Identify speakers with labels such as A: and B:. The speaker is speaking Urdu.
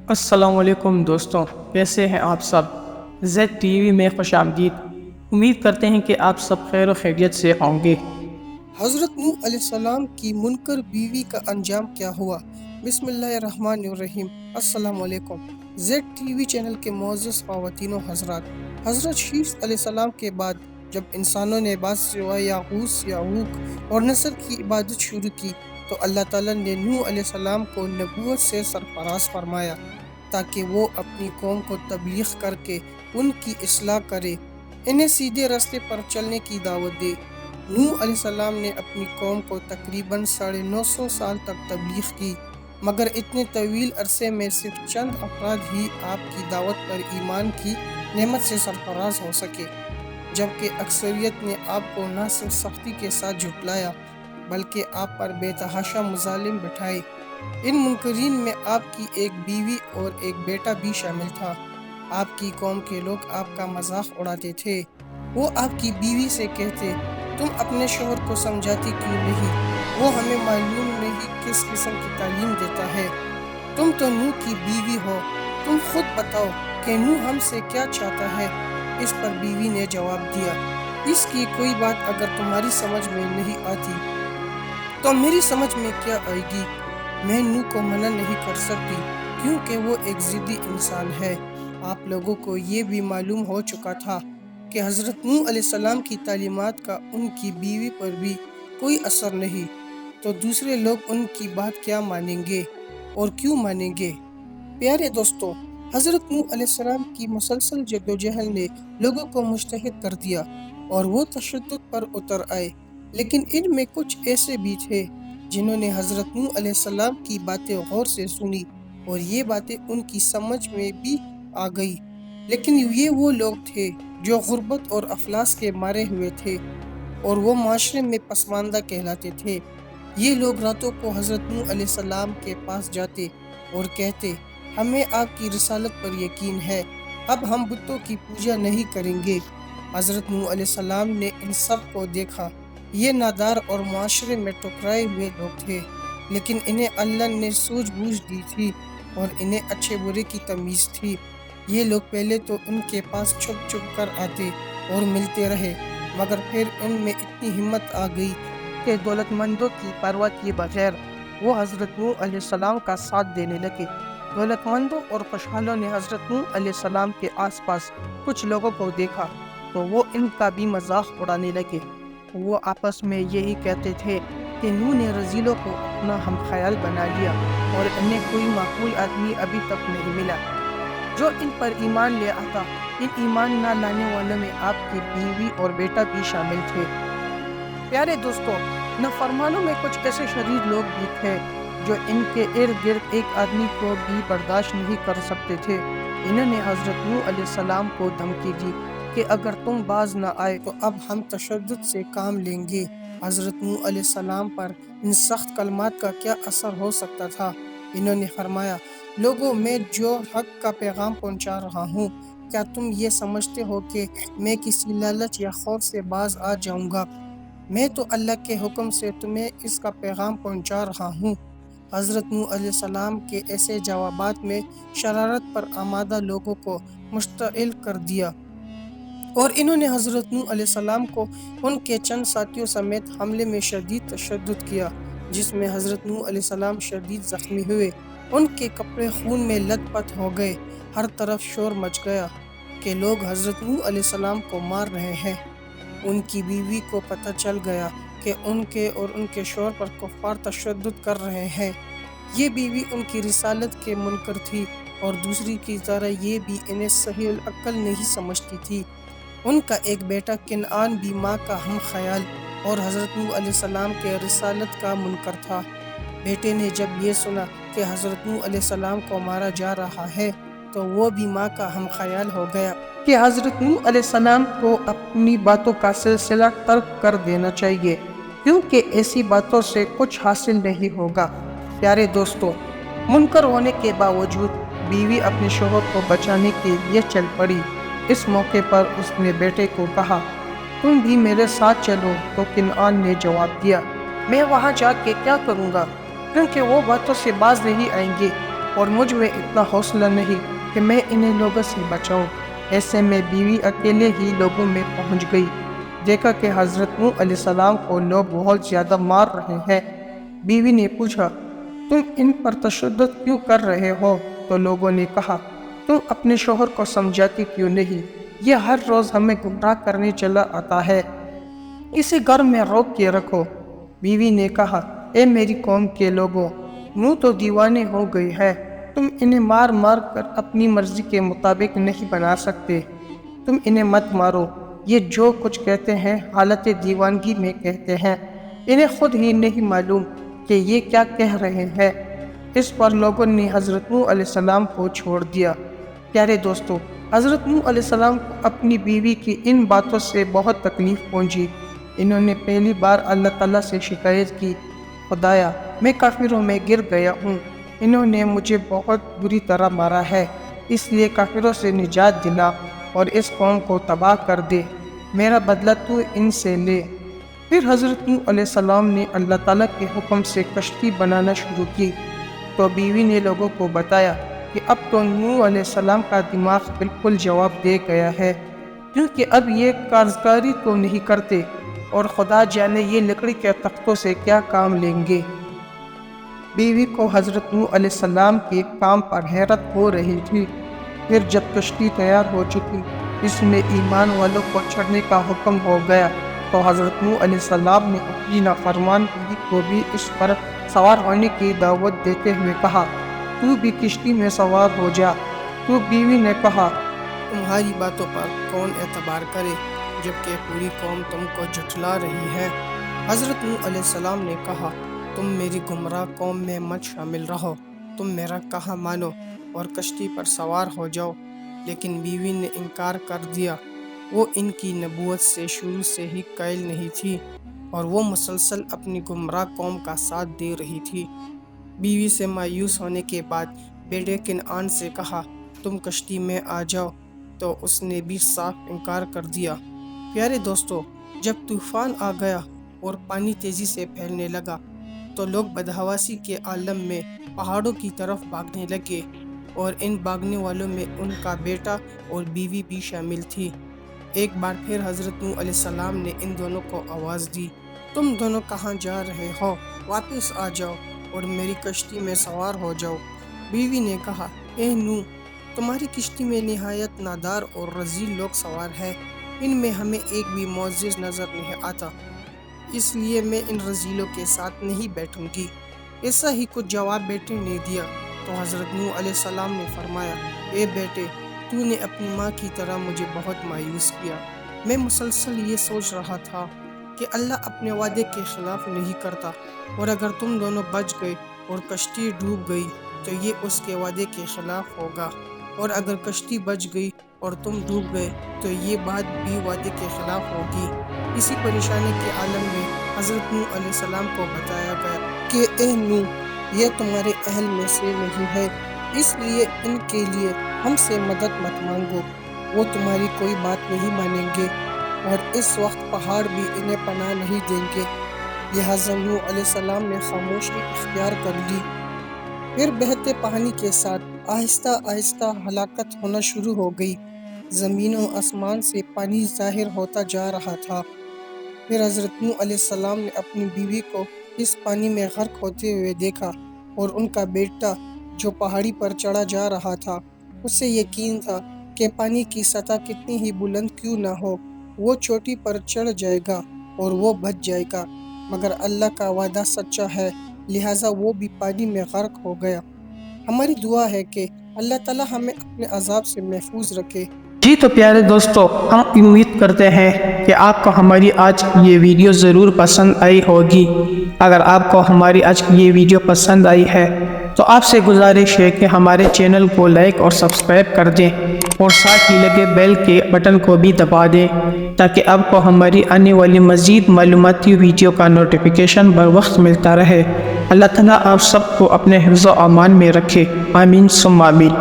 A: السلام علیکم دوستوں، کیسے ہیں آپ سب؟ زیڈ ٹی وی میں خوش آمدید۔ امید کرتے ہیں کہ آپ سب خیر و خیریت سے ہوں گے۔
B: حضرت نوح علیہ السلام کی منکر بیوی کا انجام کیا ہوا؟ بسم اللہ الرحمن الرحیم۔ السلام علیکم زیڈ ٹی وی چینل کے معزز خواتین و حضرات۔ حضرت شیث علیہ السلام کے بعد جب انسانوں نے بعض سوائے یاغوث، یعوق اور نصر کی عبادت شروع کی تو اللہ تعالیٰ نے نوح علیہ السلام کو نبوت سے سرفراز فرمایا تاکہ وہ اپنی قوم کو تبلیغ کر کے ان کی اصلاح کرے، انہیں سیدھے راستے پر چلنے کی دعوت دے۔ نوح علیہ السلام نے اپنی قوم کو تقریباً 950 سال تک تبلیغ کی، مگر اتنے طویل عرصے میں صرف چند افراد ہی آپ کی دعوت پر ایمان کی نعمت سے سرفراز ہو سکے، جبکہ اکثریت نے آپ کو نہ صرف سختی کے ساتھ جھٹلایا بلکہ آپ پر بے تحاشا مظالم بٹھائے۔ ان منکرین میں آپ کی ایک بیوی اور ایک بیٹا بھی شامل تھا۔ آپ کی قوم کے لوگ آپ کا مذاق اڑاتے تھے۔ وہ آپ کی بیوی سے کہتے، تم اپنے شوہر کو سمجھاتی کیوں نہیں؟ وہ ہمیں معلوم نہیں کس قسم کی تعلیم دیتا ہے۔ تم تو نوح کی بیوی ہو، تم خود بتاؤ کہ نوح ہم سے کیا چاہتا ہے؟ اس پر بیوی نے جواب دیا، اس کی کوئی بات اگر تمہاری سمجھ میں نہیں آتی تو میری سمجھ میں کیا آئے گی؟ میں نوح کو منع نہیں کر سکتی کیونکہ وہ ایک ضدی انسان ہے۔ آپ لوگوں کو یہ بھی معلوم ہو چکا تھا کہ حضرت نوح علیہ السلام کی تعلیمات کا ان کی بیوی پر بھی کوئی اثر نہیں، تو دوسرے لوگ ان کی بات کیا مانیں گے اور کیوں مانیں گے؟ پیارے دوستو، حضرت نوح علیہ السلام کی مسلسل جدوجہد نے لوگوں کو مجتہد کر دیا اور وہ تشدد پر اتر آئے، لیکن ان میں کچھ ایسے بھی تھے جنہوں نے حضرت نوح علیہ السلام کی باتیں غور سے سنی اور یہ باتیں ان کی سمجھ میں بھی آ گئی، لیکن یہ وہ لوگ تھے جو غربت اور افلاس کے مارے ہوئے تھے اور وہ معاشرے میں پسماندہ کہلاتے تھے۔ یہ لوگ راتوں کو حضرت نوح علیہ السلام کے پاس جاتے اور کہتے، ہمیں آپ کی رسالت پر یقین ہے، اب ہم بتوں کی پوجا نہیں کریں گے۔ حضرت نوح علیہ السلام نے ان سب کو دیکھا۔ یہ نادار اور معاشرے میں ٹکرائے ہوئے لوگ تھے، لیکن انہیں اللہ نے سوجھ بوجھ دی تھی اور انہیں اچھے برے کی تمیز تھی۔ یہ لوگ پہلے تو ان کے پاس چھپ چھپ کر آتے اور ملتے رہے، مگر پھر ان میں اتنی ہمت آ گئی کہ دولت مندوں کی پرواہ کیے بغیر وہ حضرت نوح علیہ السلام کا ساتھ دینے لگے۔ دولت مندوں اور خوشحالوں نے حضرت نوح علیہ السلام کے آس پاس کچھ لوگوں کو دیکھا تو وہ ان کا بھی مذاق اڑانے لگے۔ وہ آپس میں یہی کہتے تھے کہ نوح نے رذیلوں کو اپنا ہم خیال بنا لیا اور انہیں کوئی معقول آدمی ابھی تک نہیں ملا جو ان پر ایمان لے آتا۔ ان ایمان نہ لانے والوں میں آپ کی بیوی اور بیٹا بھی شامل تھے۔ پیارے دوستو، نافرمانوں میں کچھ ایسے شریر لوگ بھی تھے جو ان کے ارد گرد ایک آدمی کو بھی برداشت نہیں کر سکتے تھے۔ انہوں نے حضرت نوح علیہ السلام کو دھمکی دی کہ اگر تم باز نہ آئے تو اب ہم تشدد سے کام لیں گے۔ حضرت نوح علیہ السلام پر ان سخت کلمات کا کیا اثر ہو سکتا تھا؟ انہوں نے فرمایا، لوگوں، میں جو حق کا پیغام پہنچا رہا ہوں، کیا تم یہ سمجھتے ہو کہ میں کسی لالچ یا خوف سے باز آ جاؤں گا؟ میں تو اللہ کے حکم سے تمہیں اس کا پیغام پہنچا رہا ہوں۔ حضرت نوح علیہ السلام کے ایسے جوابات میں شرارت پر آمادہ لوگوں کو مشتعل کر دیا اور انہوں نے حضرت نوح علیہ السلام کو ان کے چند ساتھیوں سمیت حملے میں شدید تشدد کیا، جس میں حضرت نوح علیہ السلام شدید زخمی ہوئے۔ ان کے کپڑے خون میں لت پت ہو گئے۔ ہر طرف شور مچ گیا کہ لوگ حضرت نوح علیہ السلام کو مار رہے ہیں۔ ان کی بیوی کو پتہ چل گیا کہ ان کے اور ان کے شوہر پر کفار تشدد کر رہے ہیں۔ یہ بیوی ان کی رسالت کے منکر تھی اور دوسری کی طرح یہ بھی انہیں صحیح العقل نہیں سمجھتی تھی۔ ان کا ایک بیٹا کنعان بھی ماں کا ہم خیال اور حضرت نوح علیہ السلام کے رسالت کا منکر تھا۔ بیٹے نے جب یہ سنا کہ حضرت نوح علیہ السلام کو مارا جا رہا ہے تو وہ بھی ماں کا ہم خیال ہو گیا کہ حضرت نوح علیہ السلام کو اپنی باتوں کا سلسلہ ترک کر دینا چاہیے، کیونکہ ایسی باتوں سے کچھ حاصل نہیں ہوگا۔ پیارے دوستو، منکر ہونے کے باوجود بیوی اپنے شوہر کو بچانے کے لیے چل پڑی۔ اس موقع پر اس نے بیٹے کو کہا، تم بھی میرے ساتھ چلو، تو کنعان نے جواب دیا، میں وہاں جا کے کیا کروں گا، کیونکہ وہ باتوں سے باز نہیں آئیں گے۔
A: اور مجھ میں اتنا حوصلہ نہیں کہ میں انہیں لوگوں سے بچاؤں۔ ایسے میں بیوی اکیلے ہی لوگوں میں پہنچ گئی۔ دیکھا کہ حضرت نوح علیہ السلام کو لوگ بہت زیادہ مار رہے ہیں۔ بیوی نے پوچھا، تم ان پر تشدد کیوں کر رہے ہو؟ تو لوگوں نے کہا، تم اپنے شوہر کو سمجھاتی کیوں نہیں؟ یہ ہر روز ہمیں گمراہ کرنے چلا آتا ہے، اسے گھر میں روک کے رکھو۔ بیوی نے کہا، اے میری قوم کے لوگوں، نوح تو دیوانے ہو گئی ہے، تم انہیں مار مار کر اپنی مرضی کے مطابق نہیں بنا سکتے، تم انہیں مت مارو، یہ جو کچھ کہتے ہیں حالت دیوانگی میں کہتے ہیں، انہیں خود ہی نہیں معلوم کہ یہ کیا کہہ رہے ہیں۔ اس پر لوگوں نے حضرت نوح علیہ السلام کو چھوڑ دیا۔ پیارے دوستو، حضرت نوح علیہ السلام کو اپنی بیوی کی ان باتوں سے بہت تکلیف پہنچی۔ انہوں نے پہلی بار اللہ تعالیٰ سے شکایت کی، خدایا میں کافروں میں گر گیا ہوں، انہوں نے مجھے بہت بری طرح مارا ہے، اس لیے کافروں سے نجات دلا اور اس قوم کو تباہ کر دے، میرا بدلہ تو ان سے لے۔ پھر حضرت نوح علیہ السلام نے اللہ تعالیٰ کے حکم سے کشتی بنانا شروع کی۔ تو بیوی نے لوگوں کو بتایا کہ اب تو نوح علیہ السلام کا دماغ بالکل جواب دے گیا ہے، کیونکہ اب یہ کارگزاری تو نہیں کرتے، اور خدا جانے یہ لکڑی کے تختوں سے کیا کام لیں گے۔ بیوی کو حضرت نوح علیہ السلام کے کام پر حیرت ہو رہی تھی۔ پھر جب کشتی تیار ہو چکی، اس میں ایمان والوں کو چڑھنے کا حکم ہو گیا، تو حضرت نوح علیہ السلام نے اپنی نافرمان بیوی کو بھی اس پر سوار ہونے کی دعوت دیتے ہوئے کہا، تو بھی کشتی میں سوار ہو جا۔ تو بیوی نے کہا،
B: تمہاری باتوں پر کون اعتبار کرے جبکہ پوری قوم تم کو جھٹلا رہی ہے۔ حضرت نوح علیہ السلام نے کہا، تم میری گمراہ قوم میں مت شامل رہو، تم میرا کہا مانو اور کشتی پر سوار ہو جاؤ۔ لیکن بیوی نے انکار کر دیا، وہ ان کی نبوت سے شروع سے ہی قائل نہیں تھی اور وہ مسلسل اپنی گمراہ قوم کا ساتھ دے رہی تھی۔ بیوی سے مایوس ہونے کے بعد بیٹے کنعان سے کہا، تم کشتی میں آ جاؤ، تو اس نے بھی صاف انکار کر دیا۔ پیارے دوستو، جب طوفان آ گیا اور پانی تیزی سے پھیلنے لگا تو لوگ بدحواسی کے عالم میں پہاڑوں کی طرف بھاگنے لگے، اور ان بھاگنے والوں میں ان کا بیٹا اور بیوی بھی شامل تھی۔ ایک بار پھر حضرت نوح علیہ السلام نے ان دونوں کو آواز دی، تم دونوں کہاں جا رہے ہو؟ واپس آ جاؤ اور میری کشتی میں سوار ہو جاؤ۔ بیوی نے کہا، اے نوح، تمہاری کشتی میں نہایت نادار اور رذیل لوگ سوار ہیں، ان میں ہمیں ایک بھی معزز نظر نہیں آتا، اس لیے میں ان رذیلوں کے ساتھ نہیں بیٹھوں گی۔ ایسا ہی کچھ جواب بیٹے نے دیا تو حضرت نوح علیہ السلام نے فرمایا، اے بیٹے، تو نے اپنی ماں کی طرح مجھے بہت مایوس کیا۔ میں مسلسل یہ سوچ رہا تھا کہ اللہ اپنے وعدے کے خلاف نہیں کرتا، اور اگر تم دونوں بچ گئے اور کشتی ڈوب گئی تو یہ اس کے وعدے کے خلاف ہوگا، اور اگر کشتی بچ گئی اور تم ڈوب گئے تو یہ بات بھی وعدے کے خلاف ہوگی۔ اسی پریشانی کے عالم میں حضرت نوح علیہ السلام کو بتایا گیا کہ اے نوح، یہ تمہارے اہل میں سے نہیں ہے، اس لیے ان کے لیے ہم سے مدد مت مانگو، وہ تمہاری کوئی بات نہیں مانیں گے، اور اس وقت پہاڑ بھی انہیں پناہ نہیں دیں گے۔ لہٰذا نوح علیہ السلام نے خاموشی اختیار کر لی۔ پھر بہتے پانی کے ساتھ آہستہ آہستہ ہلاکت ہونا شروع ہو گئی۔ زمین و آسمان سے پانی ظاہر ہوتا جا رہا تھا۔ پھر حضرت نوح علیہ السلام نے اپنی بیوی کو اس پانی میں غرق ہوتے ہوئے دیکھا، اور ان کا بیٹا جو پہاڑی پر چڑھا جا رہا تھا، اسے یقین تھا کہ پانی کی سطح کتنی ہی بلند کیوں نہ ہو، وہ چوٹی پر چڑھ جائے گا اور وہ بچ جائے گا، مگر اللہ کا وعدہ سچا ہے، لہٰذا وہ بھی پانی میں غرق ہو گیا۔ ہماری دعا ہے کہ اللہ تعالیٰ ہمیں اپنے عذاب سے محفوظ رکھے۔
A: جی تو پیارے دوستو، ہم امید کرتے ہیں کہ آپ کو ہماری آج یہ ویڈیو ضرور پسند آئی ہوگی۔ اگر آپ کو ہماری آج کی یہ ویڈیو پسند آئی ہے تو آپ سے گزارش ہے کہ ہمارے چینل کو لائک اور سبسکرائب کر دیں، اور ساتھ ہی لگے بیل کے بٹن کو بھی دبا دیں تاکہ آپ کو ہماری آنے والی مزید معلوماتی ویڈیو کا نوٹیفیکیشن بر وقت ملتا رہے۔ اللہ تعالیٰ آپ سب کو اپنے حفظ و امان میں رکھے، آمین ثم آمین۔